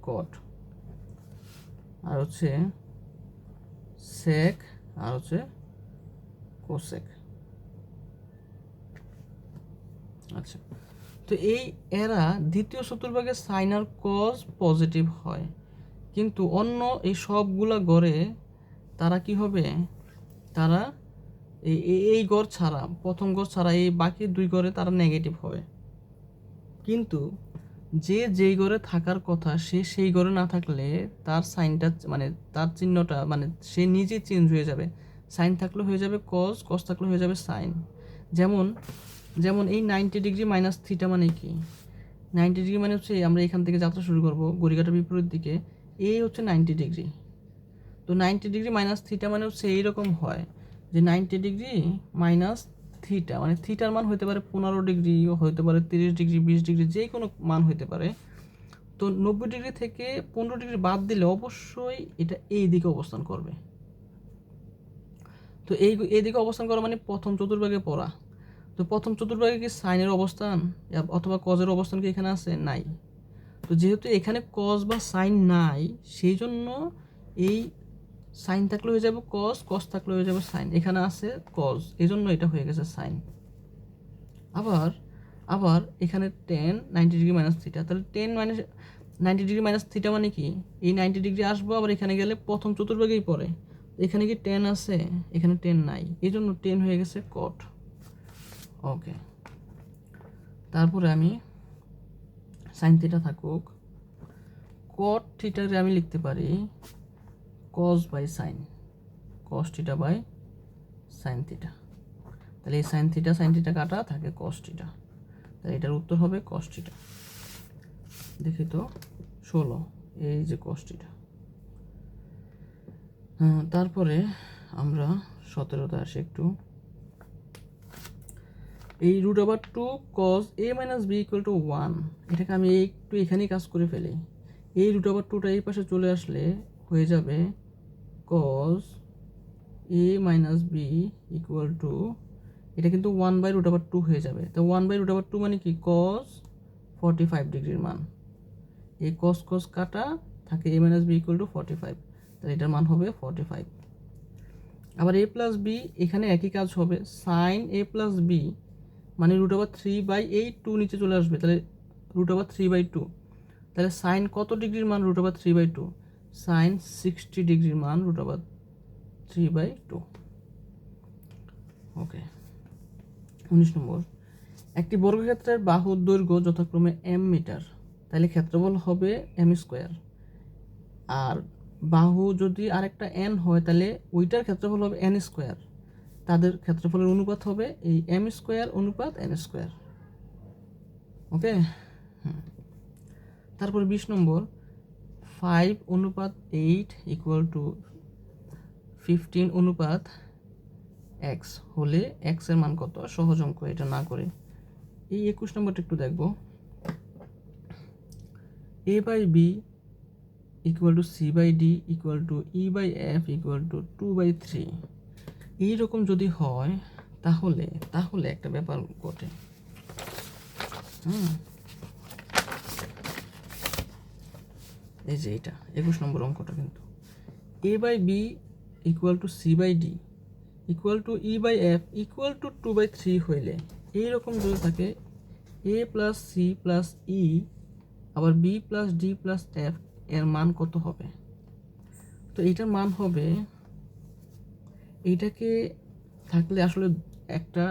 কট, আর হচ্ছে সেক, আর হচ্ছে কোসেক। আচ্ছা, তো এরা দ্বিতীয় চতুর্ভাগে সাইন আর কজ পজিটিভ হয়, কিন্তু অন্য এই সবগুলা গড়ে তারা কি হবে, তারা এই গড় ছাড়া, প্রথম গড় ছাড়া এই বাকি দুই গড়ে তারা নেগেটিভ হবে। কিন্তু যেই ঘরে থাকার কথা সে সেই ঘরে না থাকলে তার সাইনটা মানে তার চিহ্নটা মানে সে নিজে চেঞ্জ হয়ে যাবে। সাইন থাকলে হয়ে যাবে কজ, কজ থাকলে হয়ে যাবে সাইন। যেমন যেমন এই 90 ডিগ্রি মাইনাস থিটা মানে কি, 90 ডিগ্রি মানে হচ্ছে আমরা এখান থেকে যাত্রা শুরু করব ঘড়িকাঁটার বিপরীত দিকে, এই হচ্ছে 90 ডিগ্রি। তো 90 ডিগ্রি মাইনাস থিটা মানে হচ্ছে এইরকম হয় যে 90 ডিগ্রি মাইনাস থিটা মানে থিটার মান হতে পারে 15 ডিগ্রি, হতে পারে 30 ডিগ্রি, 20 ডিগ্রি, যে কোনো মান হতে পারে। তো 90 ডিগ্রি থেকে 15 ডিগ্রি বাদ দিলে অবশ্যই এটা এই দিকে অবস্থান করবে। তো এই দিকে অবস্থান করা মানে প্রথম চতুর্ভাগে পড়া। তো প্রথম চতুর্ভাগে কি সাইনের অবস্থান অথবা কজের অবস্থান কি এখানে আছে? নাই। তো যেহেতু এখানে কজ বা সাইন নাই, সেই জন্য এই সাইন থাকলে হয়ে যাবে কজ, কজ থাকলে হয়ে যাবে সাইন। এখানে আছে কজ, এই জন্য এটা হয়ে গেছে সাইন। আবার এখানে 10 90 ডিগ্রি মাইনাস থিটা, তাহলে 10 মাইনাস 90 ডিগ্রি মাইনাস থিটা মানে কি, এই 90 ডিগ্রি আসবো আবার এখানে গেলে প্রথম চতুর্ভাগেই পড়ে, এখানে কি 10 আছে? এখানে 10 নাই, এই জন্য 10 হয়ে গেছে কট। ওকে, তারপরে আমি সাইন থিটা থাকুক, কট থিটারে আমি লিখতে পারি cos by sine, cos theta by sine theta. তাহলে এই সাইন থিটা কাটা থাকে কস থিটা, তাহলে এটার উত্তর হবে কস থিটা। দেখি তো 16, এই যে কস থিটা। তারপরে আমরা 17তে আসি একটু। এই √2 cos a - b = 1, এটাকে আমি একটু এখানেই কাজ করে ফেলি। এই √2টা এই পাশে চলে আসলে হয়ে যাবে cos a - b = এটা কিন্তু 1/√2 হয়ে যাবে। তো 1/√2 মানে কি, cos 45 ডিগ্রির মান। এই cos cos কাটা থাকে a - b = 45, তাহলে এটার মান হবে 45। আবার a + b এখানে একই কাজ হবে, sin a + b মানে √3/8, 2 নিচে চলে আসবে, তাহলে √3/2। তাহলে সাইন কত ডিগ্রির মান √3/2? সাইন 60 ডিগ্রির মান √3/2। ওকে, 19 নম্বর। একটি বর্গক্ষেত্রের বাহুর দৈর্ঘ্য যথাক্রমে m মিটার, তাহলে ক্ষেত্রফল হবে m²। আর বাহু যদি আরেকটা n হয় তাহলে ওইটার ক্ষেত্রফল হবে n²। তাদের ক্ষেত্রফলের অনুপাত হবে এই m² অনুপাত n²। ওকে, তারপর 20 নম্বর, 5:8 = 15:x হলে x এর মান কত? সহজ অঙ্ক, এটা না করে এই 21 নম্বরটা একটু দেখব। a/b = c/d = e/f = 2/3, এইরকম যদি হয় তাহলে একটা ব্যাপার ঘটে। এই যে এটা 21 নম্বর অঙ্কটা, কিন্তু a/b = c/d = e/f = 2/3 হইলে এইরকম যদি থাকে a + c + e আবার b + d + f এর মান কত হবে? তো এইটার মান হবে, এইটাকে থাকলে আসলে একটা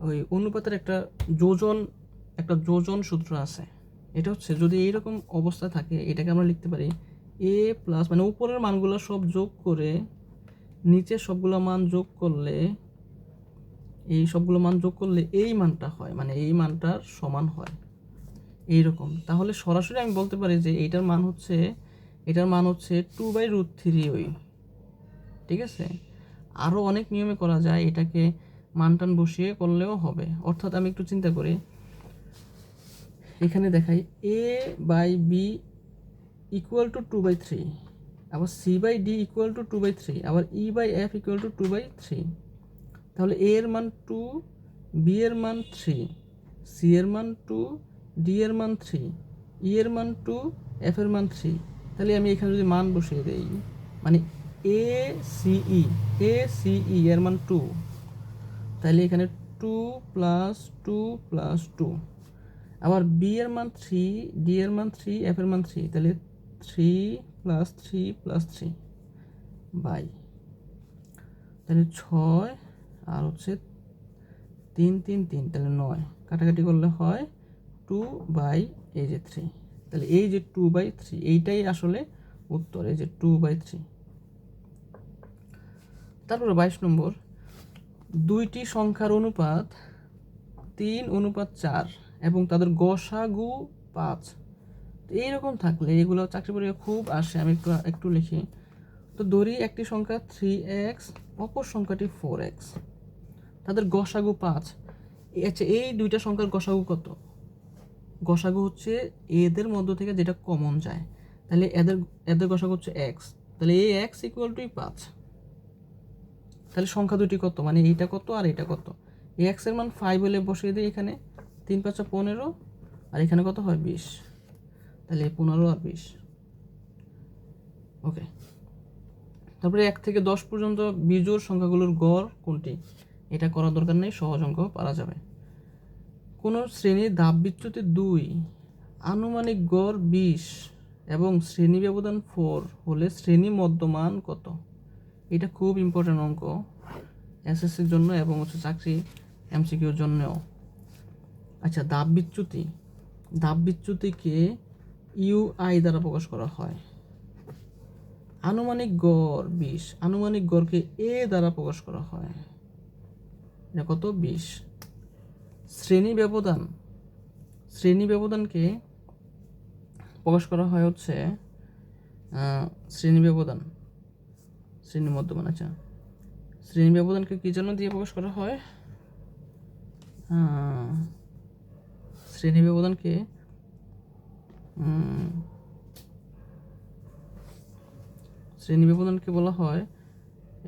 ওই অনুপাতের একটা যোজন সূত্র আছে। এটা হচ্ছে যদি এইরকম অবস্থা থাকে, এটাকে আমরা লিখতে পারি a প্লাস মানে উপরের মানগুলো সব যোগ করে নিচের সবগুলো মান যোগ করলে এই মানটা হয়, মানে এই মানটার সমান হয় এইরকম। তাহলে সরাসরি আমি বলতে পারি যে এটার মান হচ্ছে 2/√3 ওই, ঠিক আছে। আরও অনেক নিয়মে করা যায়, এটাকে মানটান বসিয়ে করলেও হবে। অর্থাৎ আমি একটু চিন্তা করি, এখানে দেখাই a/b = 2/3, আবার c/d = 2/3, আবার e/f = 2/3। তাহলে এ এর মান 2, বি এর মান 3, সি এর মান 2, ডি এর মান 3, ই এর মান 2, এফ এর মান 3। তাহলে আমি এখানে যদি মান বসিয়ে দেই, মানে এ সিই, এ সিই এর মান 2, তাহলে এখানে 2 প্লাস 2 প্লাস 2। আবার বি এর মান 3, ডি এর মান 3, এফ এর মান 3, তাহলে 3 প্লাস 3 প্লাস 3 বাই, তাহলে 6 আর হচ্ছে 3 3 3, তাহলে 9, কাটাকাটি করলে হয় 2/3। তাহলে এই যে 2/3 এইটাই আসলে উত্তর, এই যে 2/3। তারপরে 22 নম্বর, দুইটি সংখ্যার অনুপাত 3:4 এবং তাদের গসাগু 5। তো এইরকম থাকলে এগুলো চাকরি পরীক্ষা খুব আসে, আমি একটু লিখি। তো ধরি একটি সংখ্যা 3x, অপর সংখ্যাটি 4x, তাদের গসাগু 5। আচ্ছা, এই দুইটা সংখ্যার গসাগু কত? গসাগু হচ্ছে এদের মধ্য থেকে যেটা কমন যায়, তাহলে এদের গসাগু হচ্ছে x, তাহলে এই x ইকুয়াল টু 5। তাহলে সংখ্যা দুটি কত, মানে এইটা কত আর এটা কত? এই x এর মান 5 হলে বসিয়ে দিই এখানে, 3 5 15, আর এখানে কত হয় 20, তাহলে 15 আর 20। ওকে, তারপরে 1 থেকে 10 পর্যন্ত বিজোড় সংখ্যাগুলোর গড় কোনটি? এটা করার দরকার নেই, সহজ অঙ্ক পারা যাবে। কোনো শ্রেণীর ধাপ বিচ্যুতি 2, আনুমানিক গড় 20 এবং শ্রেণী ব্যবধান 4 হলে শ্রেণী মধ্যমান কত? এটা খুব ইম্পর্টেন্ট অঙ্ক এসএসসির জন্য এবং হচ্ছে চাকরি এমসিকিউর জন্যও। আচ্ছা, ধাপ বিচ্যুতিকে ইউআই দ্বারা প্রকাশ করা হয়। আনুমানিক গড় 20, আনুমানিক গড়কে এ দ্বারা প্রকাশ করা হয়, এটা কত? 20। শ্রেণী ব্যবধানকে প্রকাশ করা হয় হচ্ছে শ্রেণী মধ্যমান। আচ্ছা, শ্রেণী ব্যবধানকে কি জন্য দিয়ে প্রকাশ করা হয়? শ্রেণী ব্যবধানকে বলা হয়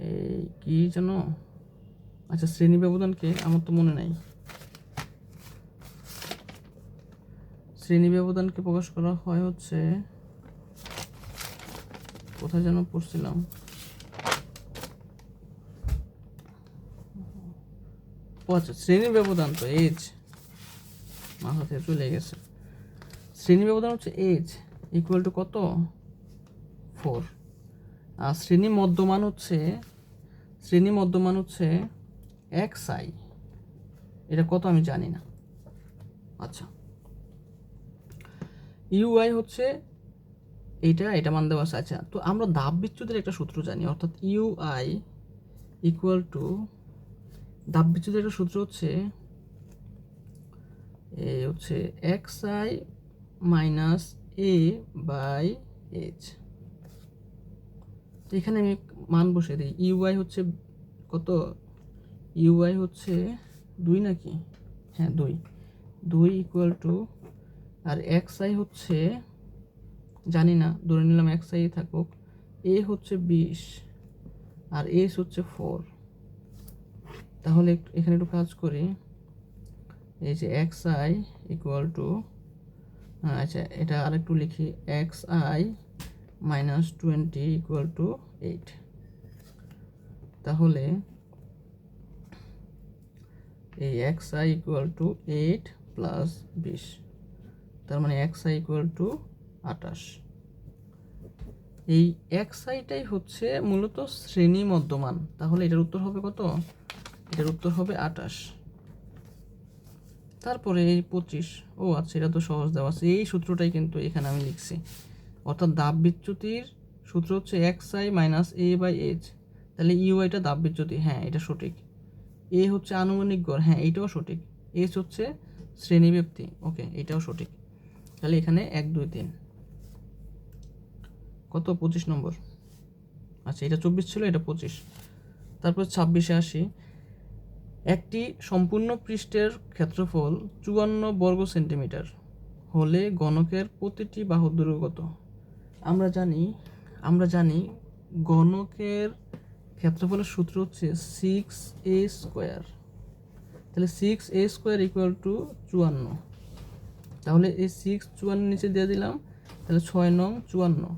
এই কি যেন, আচ্ছা শ্রেণী ব্যবধানকে আমার তো মনে নাই, শ্রেণী ব্যবধানকে প্রকাশ করা হয় হচ্ছে, কোথায় যেন পড়ছিলাম, আচ্ছা শ্রেণী ব্যবধান তো এজ, মাথা থেকে চলে গেছে। শ্রেণী ব্যবধান হচ্ছে এজ ইকুয়াল টু কত? 4। আর শ্রেণী মধ্যমান হচ্ছে xi, এটা কত আমি জানি না। আচ্ছা, ইউআই হচ্ছে এটা মান দেওয়া আছে। আচ্ছা, তো আমরা ধাপ বিচ্যুতির একটা সূত্র জানি, অর্থাৎ ইউআই ইকুয়াল টু, ধাপ বিচ্যুতির একটা সূত্র হচ্ছে xi মাইনাস a/h। এখানে আমি মান বসিয়ে দিই। ইউআই হচ্ছে কত? ইউআই হচ্ছে 2 নাকি? হ্যাঁ 2 ইকুয়াল টু, আর xi হচ্ছে জানি না, ধরে নিলাম xi থাকুক, a হচ্ছে 20 আর s হচ্ছে 4। তাহলে এখানে একটু কাজ করি, এই যে xi ইকুয়াল টু, আচ্ছা এটা আরেকটু লিখি, xi মাইনাস 20 ইকুয়াল টু 8। তাহলে এই xi ইকুয়াল টু 8 প্লাস 20, তার মানে xi ইকুয়াল টু 28। এই xiটাই হচ্ছে মূলত শ্রেণী মধ্যমান, তাহলে এটার উত্তর হবে কত? এটার উত্তর হবে 28। তারপরে এই 25, ও আচ্ছা এটা তো সহজ দেওয়া আছে, এই সূত্রটাই কিন্তু এখানে আমি লিখছি, অর্থাৎ ধাপ বিচ্যুতির সূত্র হচ্ছে xi মাইনাস a/h। তাহলে ইউআইটা ধাপ বিচ্যুতি, হ্যাঁ এটা সঠিক। এ হচ্ছে আনুমানিক গড়, হ্যাঁ এইটাও সঠিক। এস হচ্ছে শ্রেণীব্যাপ্তি, ওকে এটাও সঠিক। তাহলে এখানে 1 2 3 কত? 25 নম্বর। আচ্ছা এটা 24 ছিল, এটা 25। তারপর 26-এ আসি। একটি সম্পূর্ণ পৃষ্ঠের ক্ষেত্রফল 54 বর্গ সেন্টিমিটার হলে গণকের প্রতিটি বাহুর দৈর্ঘ্য কত? আমরা জানি গণকের ক্ষেত্রফলের সূত্র হচ্ছে 6a²। তাহলে 6a² ইকুয়াল টু 54। তাহলে এই 6 54 নিচে দিয়ে দিলাম, তাহলে 6 নং 54।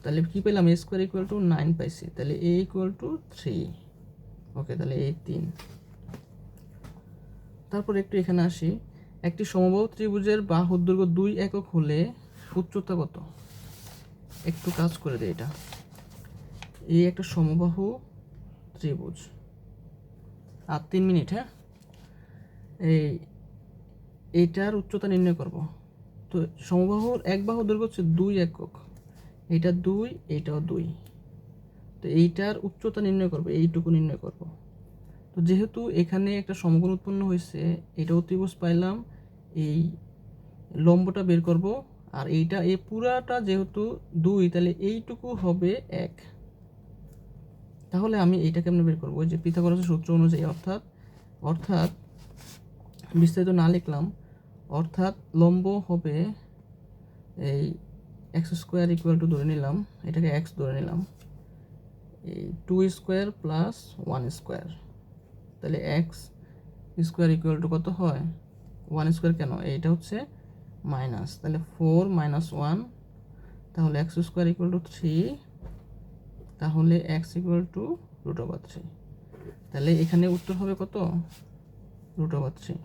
তাহলে কী পেলাম, a² ইকুয়াল টু 9 পাইছি। তাহলে a ইকুয়াল টু 3। ওকে, তাহলে এই 3। তারপর একটু এখানে আসি। একটি সমবাহু ত্রিভুজের বাহুর দৈর্ঘ্য 2 একক হলে উচ্চতা কত? একটু কাজ করে দিই। এটা এই একটা সমবাহু ত্রিভুজ। আর 3 মিনিট। হ্যাঁ, এইটার উচ্চতা নির্ণয় করব। তো সমবাহুর এক বাহুর দৈর্ঘ্য হচ্ছে 2 একক, এইটা 2, এইটাও 2। তো এইটার উচ্চতা নির্ণয় করব, এইটুকু নির্ণয় করব। তো যেহেতু এখানে একটা সমকোণ উৎপন্ন হয়েছে, এটা ত্রিভুজ পাইলাম, এই লম্বটা বের করব। আর এইটা এই পুরাটা যেহেতু 2, তাহলে এইটুকু হবে 1। তাহলে আমি এইটা কেমনে বের করবো? যে পিথাগোরাসের সূত্র অনুযায়ী, অর্থাৎ বিস্তারিত না লিখলাম, অর্থাৎ লম্ব হবে এই x² ইকুয়াল টু ধরে নিলাম, এটাকে x ধরে নিলাম, এই 2² প্লাস 1²। তাহলে x² ইকুয়াল টু কত হয়? 1² কেন, এইটা হচ্ছে মাইনাস, তাহলে 4 - 1, তাহলে x² ইকুয়াল টু 3। তাহলে x ইকুয়াল টু √3। তাহলে এখানে উত্তর হবে কত? √3।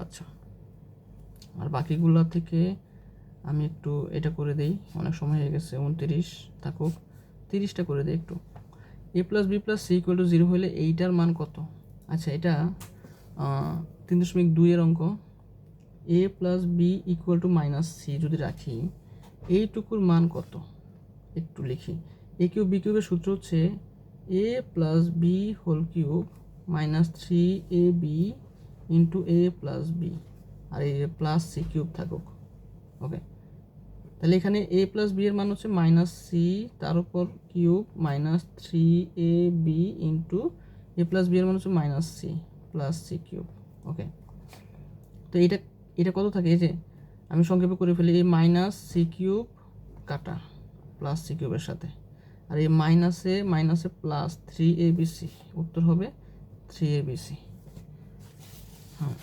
আচ্ছা, আর বাকিগুলো থেকে আমি একটু এটা করে দেই, অনেক সময় হয়ে গেছে। 29 থাকুক, 30টা করে দিই একটু। a + b + c = 0 হলে এইটার মান কত? আচ্ছা, এটা 3.2 এর অঙ্ক। a + b = -c যদি রাখি, এইটুকুর মান কত? একটু লিখি। a³ b³ এর সূত্র হচ্ছে a + b whole cube -3ab * a + b, আর এই প্লাস c কিউব থাকুক। ওকে, তাহলে এখানে a + b এর মান হচ্ছে -c, তার উপর কিউব -3ab * a + b এর মান হচ্ছে -c প্লাস c কিউব। ওকে, তো এটা কত থাকে? এই যে আমি সংক্ষেপে করে ফেলি, এই -c³ কাটা প্লাস c কিউবের সাথে, আর এই মাইনাসে প্লাস 3abc, উত্তর হবে 3abc। হ্যাঁ।